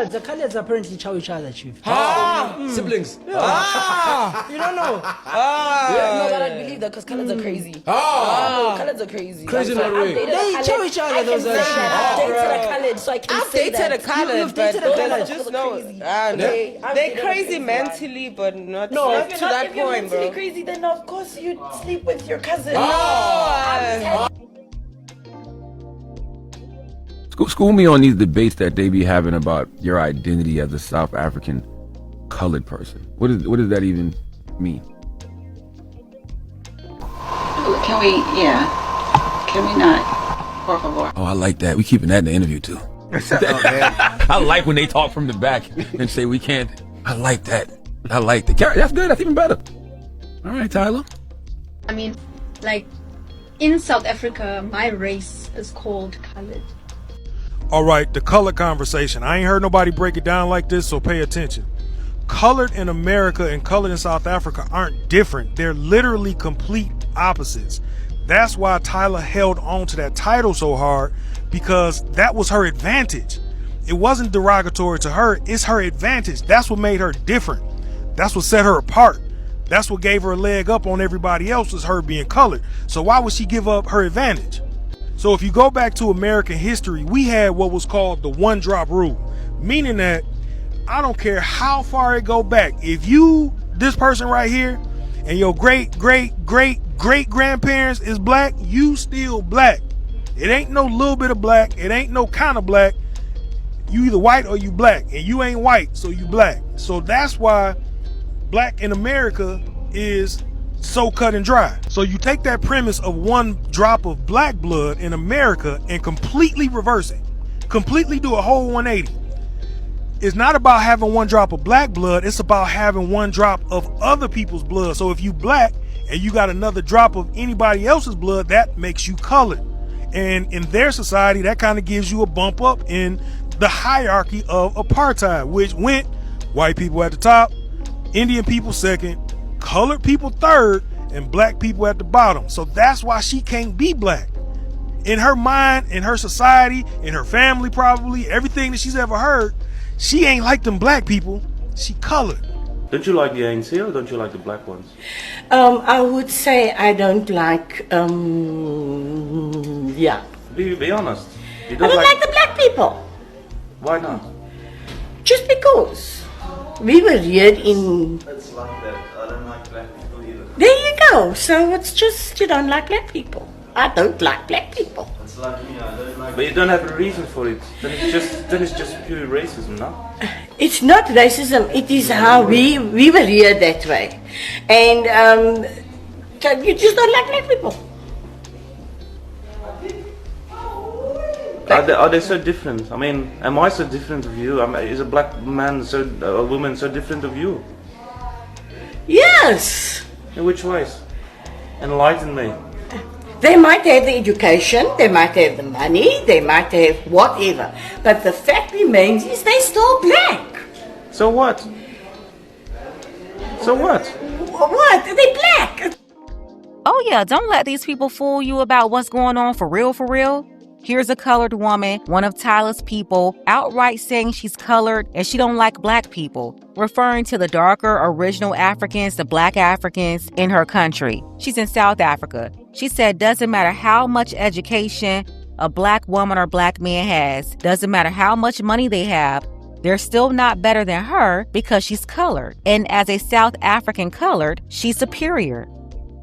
The Coloureds apparently chow each other, chief. Siblings. You don't know? No, but I believe that because Coloureds are crazy. Coloureds are crazy. Crazy in what way? They chow each other. I've dated a Colored, so I can say that. I've dated a Colored, You've but dated a Colored. just know Okay, I've they're dated crazy a mentally, but not No, not If to that you're point, mentally bro. crazy, then of course you'd sleep with your cousin. School me on these debates that they be having about your identity as a South African colored person. What does that even mean? Can we not? Por favor. Oh, I like that. We keeping that in the interview too. I like when they talk from the back and say we can't. I like that. That's good. That's even better. All right, Tyla. I mean, like, in South Africa, my race is called colored. All right, the color conversation. I ain't heard nobody break it down like this, so pay attention. Colored in America and colored in South Africa aren't different. They're literally complete opposites. That's why Tyla held on to that title so hard, because that was her advantage. It wasn't derogatory to her, it's her advantage. That's what made her different. That's what set her apart. That's what gave her a leg up on everybody else, was her being colored. So why would she give up her advantage? So if you go back to American history, we had what was called the one drop rule, meaning that I don't care how far it go back. If you, this person right here, and your great grandparents is black, you still black. It ain't no little bit of black. It ain't no kind of black. You either white or you black, and you ain't white, so you black. So that's why black in America is so cut and dry. So you take that premise of one drop of black blood in America and completely reverse it. Completely do a whole 180. It's not about having one drop of black blood, it's about having one drop of other people's blood. So if you black and you got another drop of anybody else's blood, that makes you colored. And in their society, that kind of gives you a bump up in the hierarchy of apartheid, which went white people at the top, Indian people second, colored people third, and black people at the bottom. So that's why she can't be black. In her mind, in her society, in her family, probably everything that she's ever heard, she ain't like them black people. She colored. Don't you like the ANC or don't you like the black ones? I would say I don't like, Be honest. You I don't like the black people. Why not? Just because. We were reared in... It's like that. I don't like black people either. There you go. So it's just, you don't like black people. I don't like black people. It's like me, I don't like. But you don't have a reason for it. Then it's just pure racism, no? It's not racism. It is how we were reared that way. And so you just don't like black people. Are they so different? I mean, am I so different of you? Is a black man a woman so different of you? Yes. In which ways? Enlighten me. They might have the education, they might have the money, they might have whatever. But the fact remains is they're still black. So what? So what? What? They're black. Oh yeah, don't let these people fool you about what's going on for real, for real. Here's a colored woman, one of Tyla's people, outright saying she's colored and she don't like black people, referring to the darker original Africans, the black Africans in her country. She's in South Africa. She said doesn't matter how much education a black woman or black man has, doesn't matter how much money they have, they're still not better than her because she's colored. And as a South African colored, she's superior.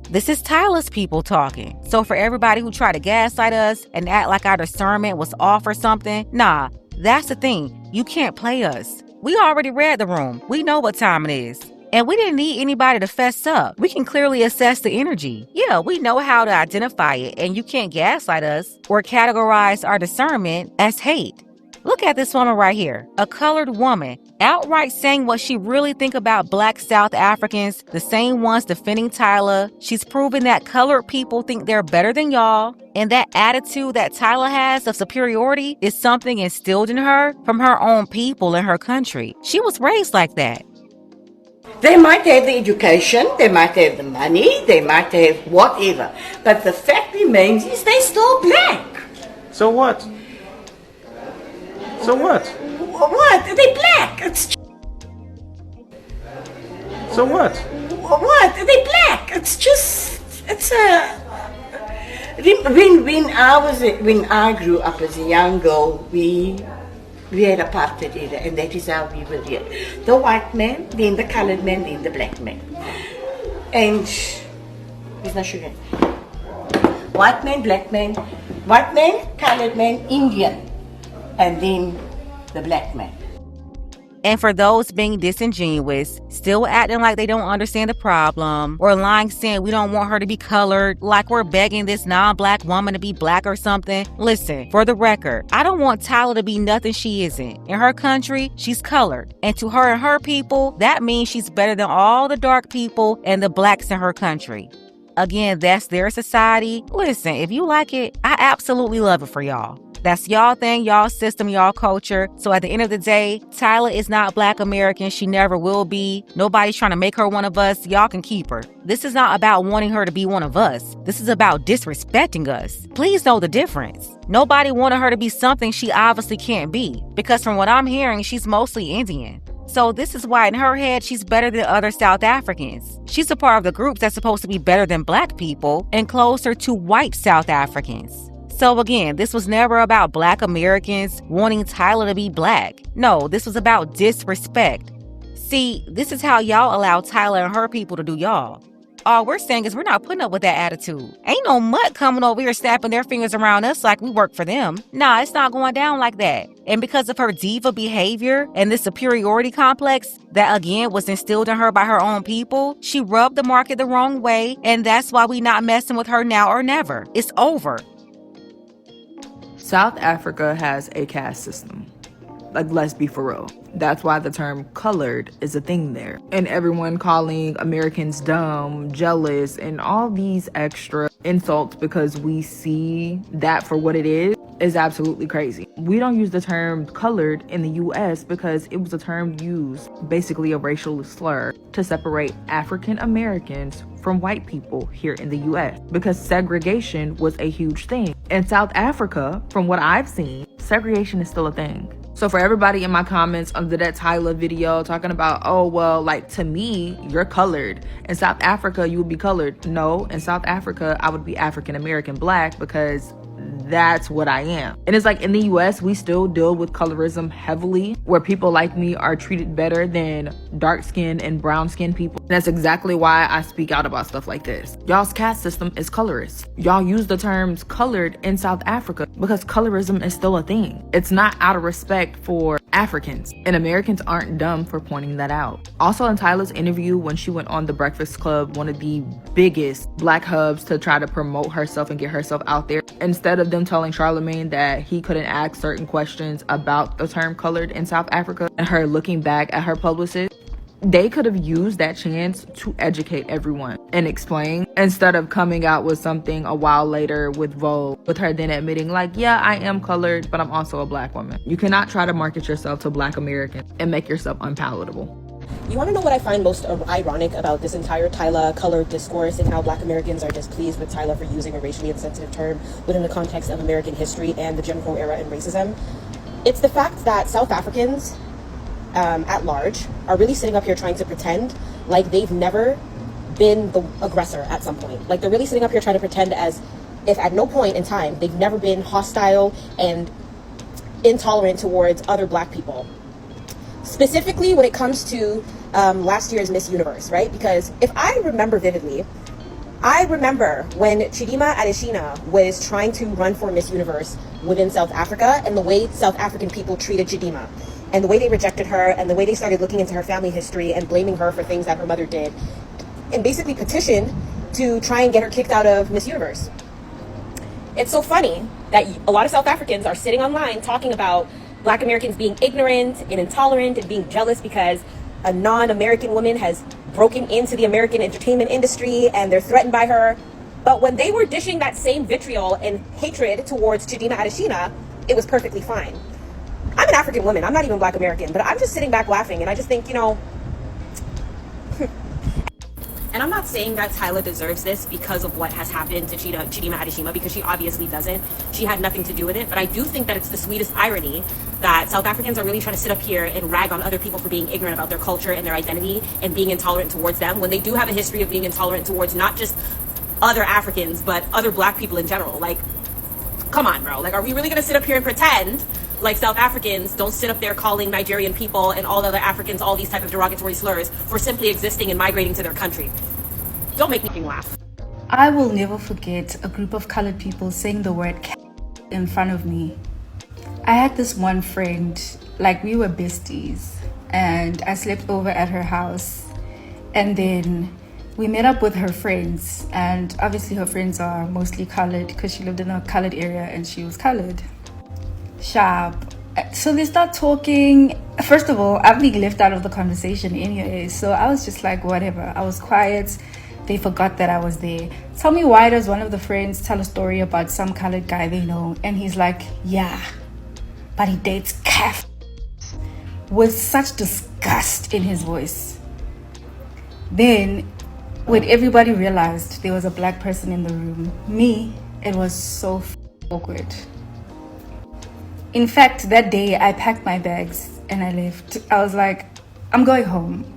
This is Tyla's people talking. So for everybody who try to gaslight us and act like our discernment was off or something, nah, that's the thing. You can't play us. We already read the room. We know what time it is. And we didn't need anybody to fess up. We can clearly assess the energy. Yeah, we know how to identify it, and you can't gaslight us or categorize our discernment as hate. Look at this woman right here, a colored woman, outright saying what she really think about black South Africans, the same ones defending Tyla. She's proven that colored people think they're better than y'all. And that attitude that Tyla has of superiority is something instilled in her from her own people in her country. She was raised like that. They might have the education, they might have the money, they might have whatever. But the fact remains is they're still black. So what? So what? What? They're black. It's So what? what? They're black. It's just, it's a. When I grew up as a young girl, we had apartheid era, and that is how we were here. The white man, then the colored man, then the black man. And there's no sugar. White man, black man, white man, colored man, Indian, and then the black man. And for those being disingenuous, still acting like they don't understand the problem, or lying saying we don't want her to be colored, like we're begging this non-black woman to be black or something. Listen, for the record, I don't want Tyla to be nothing she isn't. In her country, she's colored. And to her and her people, that means she's better than all the dark people and the blacks in her country. Again, that's their society. Listen, if you like it, I absolutely love it for y'all. That's y'all thing, y'all system, y'all culture. So at the end of the day, Tyla is not Black American. She never will be. Nobody's trying to make her one of us. Y'all can keep her. This is not about wanting her to be one of us. This is about disrespecting us. Please know the difference. Nobody wanted her to be something she obviously can't be. Because from what I'm hearing, she's mostly Indian. So this is why in her head, she's better than other South Africans. She's a part of the group that's supposed to be better than Black people and closer to white South Africans. So again, this was never about Black Americans wanting Tyla to be black. No, this was about disrespect. See, this is how y'all allow Tyla and her people to do y'all. All we're saying is we're not putting up with that attitude. Ain't no mutt coming over here snapping their fingers around us like we work for them. Nah, it's not going down like that. And because of her diva behavior and the superiority complex that again was instilled in her by her own people, she rubbed the market the wrong way, and that's why we not messing with her now or never. It's over. South Africa has a caste system. Like, let's be for real. That's why the term colored is a thing there. And everyone calling Americans dumb, jealous, and all these extra insults because we see that for what it is absolutely crazy. We don't use the term colored in the US because it was a term used, basically a racial slur, to separate African Americans from white people here in the US because segregation was a huge thing. In South Africa, from what I've seen, segregation is still a thing. So for everybody in my comments under that Tyla video talking about, oh, well, like, to me, you're colored. In South Africa, you would be colored. No, in South Africa, I would be African American Black because that's what I am. And it's like in the US, we still deal with colorism heavily, where people like me are treated better than dark-skinned and brown-skinned people. And that's exactly why I speak out about stuff like this. Y'all's caste system is colorist. Y'all use the terms colored in South Africa because colorism is still a thing. It's not out of respect for Africans, and Americans aren't dumb for pointing that out. Also in Tyla's interview when she went on The Breakfast Club, one of the biggest Black hubs to try to promote herself and get herself out there, instead of them telling Charlemagne that he couldn't ask certain questions about the term colored in South Africa and her looking back at her publicist, they could have used that chance to educate everyone and explain instead of coming out with something a while later with Vogue, with her then admitting like, yeah, I am colored, but I'm also a Black woman. You cannot try to market yourself to Black Americans and make yourself unpalatable. You want to know what I find most ironic about this entire Tyla colored discourse and how Black Americans are displeased with Tyla for using a racially insensitive term within the context of American history and the Jim Crow era and racism? It's the fact that South Africans at large are really sitting up here trying to pretend like they've never been the aggressor at some point. Like they're really sitting up here trying to pretend as if at no point in time they've never been hostile and intolerant towards other Black people. Specifically when it comes to last year's Miss Universe, right? Because if I remember vividly, I remember when Chidima Adesina was trying to run for Miss Universe within South Africa and the way South African people treated Chidima and the way they rejected her and the way they started looking into her family history and blaming her for things that her mother did and basically petitioned to try and get her kicked out of Miss Universe. It's so funny that a lot of South Africans are sitting online talking about Black Americans being ignorant and intolerant and being jealous because a non-American woman has broken into the American entertainment industry and they're threatened by her. But when they were dishing that same vitriol and hatred towards Chidima Adesina, it was perfectly fine. I'm an African woman. I'm not even Black American, but I'm just sitting back laughing and I just think, you know, and I'm not saying that Tyla deserves this because of what has happened to Chidima Adesina, because she obviously doesn't. She had nothing to do with it. But I do think that it's the sweetest irony that South Africans are really trying to sit up here and rag on other people for being ignorant about their culture and their identity and being intolerant towards them, when they do have a history of being intolerant towards not just other Africans, but other black people in general. Like, come on, bro. Like, are we really going to sit up here and pretend like South Africans don't sit up there calling Nigerian people and all other Africans all these type of derogatory slurs for simply existing and migrating to their country? Don't make me laugh. I will never forget a group of colored people saying the word in front of me. I had this one friend, like we were besties, and I slept over at her house, and then we met up with her friends, and obviously her friends are mostly colored because she lived in a colored area and she was colored. Sharp. So they start talking. First of all, I'm being left out of the conversation anyway, so I was just like, whatever. I was quiet. They forgot that I was there. Tell me, why does one of the friends tell a story about some colored guy they know, and he's like, yeah, but he dates calf, with such disgust in his voice. Then when everybody realized there was a black person in the room, me, it was so awkward. In fact, that day I packed my bags and I left. I was like, I'm going home.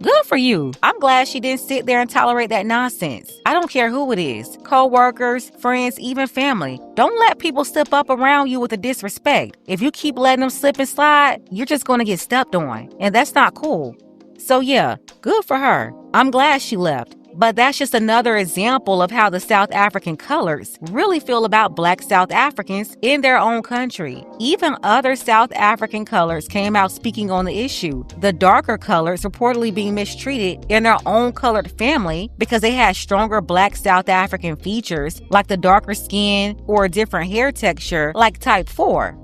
Good for you. I'm glad she didn't sit there and tolerate that nonsense. I don't care who it is. Co-workers, friends, even family. Don't let people step up around you with the disrespect. If you keep letting them slip and slide, you're just going to get stepped on. And that's not cool. So yeah, good for her. I'm glad she left. But that's just another example of how the South African Coloureds really feel about Black South Africans in their own country. Even other South African Coloureds came out speaking on the issue. The darker Coloureds reportedly being mistreated in their own colored family because they had stronger Black South African features like the darker skin or a different hair texture like type 4.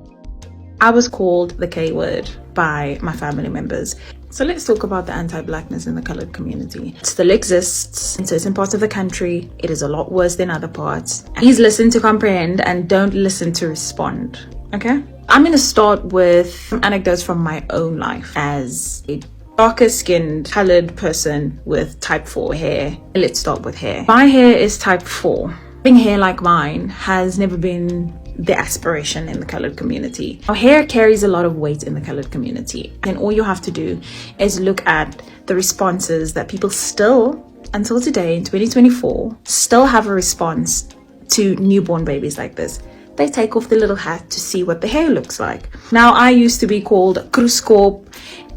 I was called the K word by my family members. So let's talk about the anti-blackness in the colored community. It still exists in certain parts of the country. It is a lot worse than other parts. Please listen to comprehend and don't listen to respond. Okay? I'm going to start with some anecdotes from my own life as a darker skinned colored person with type 4 hair. Let's start with hair. My hair is type 4. Having hair like mine has never been the aspiration in the colored community. Our hair carries a lot of weight in the colored community, and all you have to do is look at the responses that people still, until today in 2024, still have a response to newborn babies like this. They take off the little hat to see what the hair looks like. Now, I used to be called Kruskop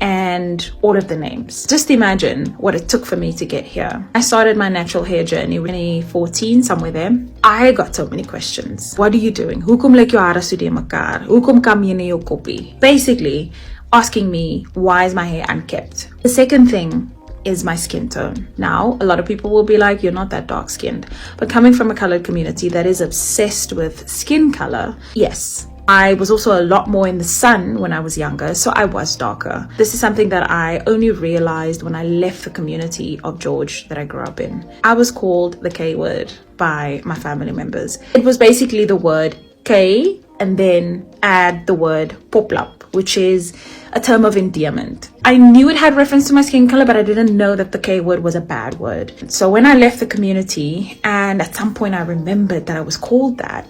and all of the names. Just imagine what it took for me to get here. I started my natural hair journey in 2014, somewhere there. I got so many questions. What are you doing? Hoekom lyk jou hare so de mekaar? Hoekom kam jy nie jou koppie? Basically, asking me why is my hair unkept. The second thing is my skin tone. Now, a lot of people will be like, you're not that dark skinned. But coming from a colored community that is obsessed with skin color, yes. I was also a lot more in the sun when I was younger, so I was darker. This is something that I only realized when I left the community of George that I grew up in. I was called the K word by my family members. It was basically the word K and then add the word poplap, which is a term of endearment. I knew it had reference to my skin color, but I didn't know that the K word was a bad word. So when I left the community, and at some point I remembered that I was called that.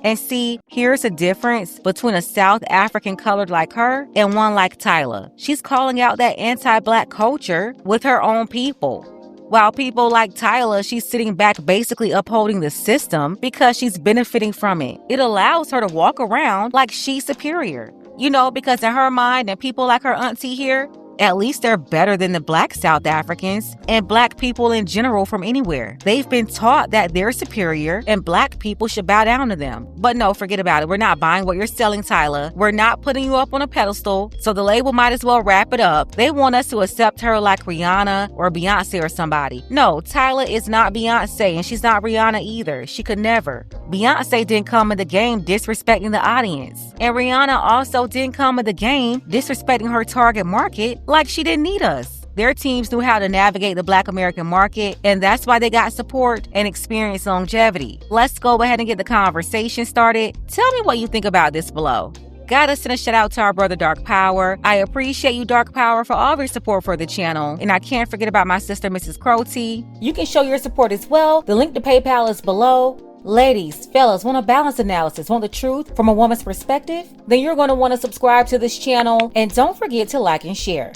And see, here's a difference between a South African colored like her and one like Tyla. She's calling out that anti-black culture with her own people. While people like Tyla, she's sitting back basically upholding the system because she's benefiting from it. It allows her to walk around like she's superior. You know, because in her mind and people like her auntie here, at least they're better than the Black South Africans and Black people in general from anywhere. They've been taught that they're superior and Black people should bow down to them. But no, forget about it. We're not buying what you're selling, Tyla. We're not putting you up on a pedestal, so the label might as well wrap it up. They want us to accept her like Rihanna or Beyonce or somebody. No, Tyla is not Beyonce and she's not Rihanna either. She could never. Beyonce didn't come in the game disrespecting the audience. And Rihanna also didn't come in the game disrespecting her target market like she didn't need us. Their teams knew how to navigate the Black American market, and that's why they got support and experienced longevity. Let's go ahead and get the conversation started. Tell me what you think about this below. gotta send a shout out to our brother Dark Power. I appreciate you, Dark Power, for all of your support for the channel. And I can't forget about my sister, Mrs. Crotty. You can show your support as well. The link to PayPal is below. Ladies, fellas, want a balanced analysis, want the truth from a woman's perspective? Then you're going to want to subscribe to this channel, and don't forget to like and share.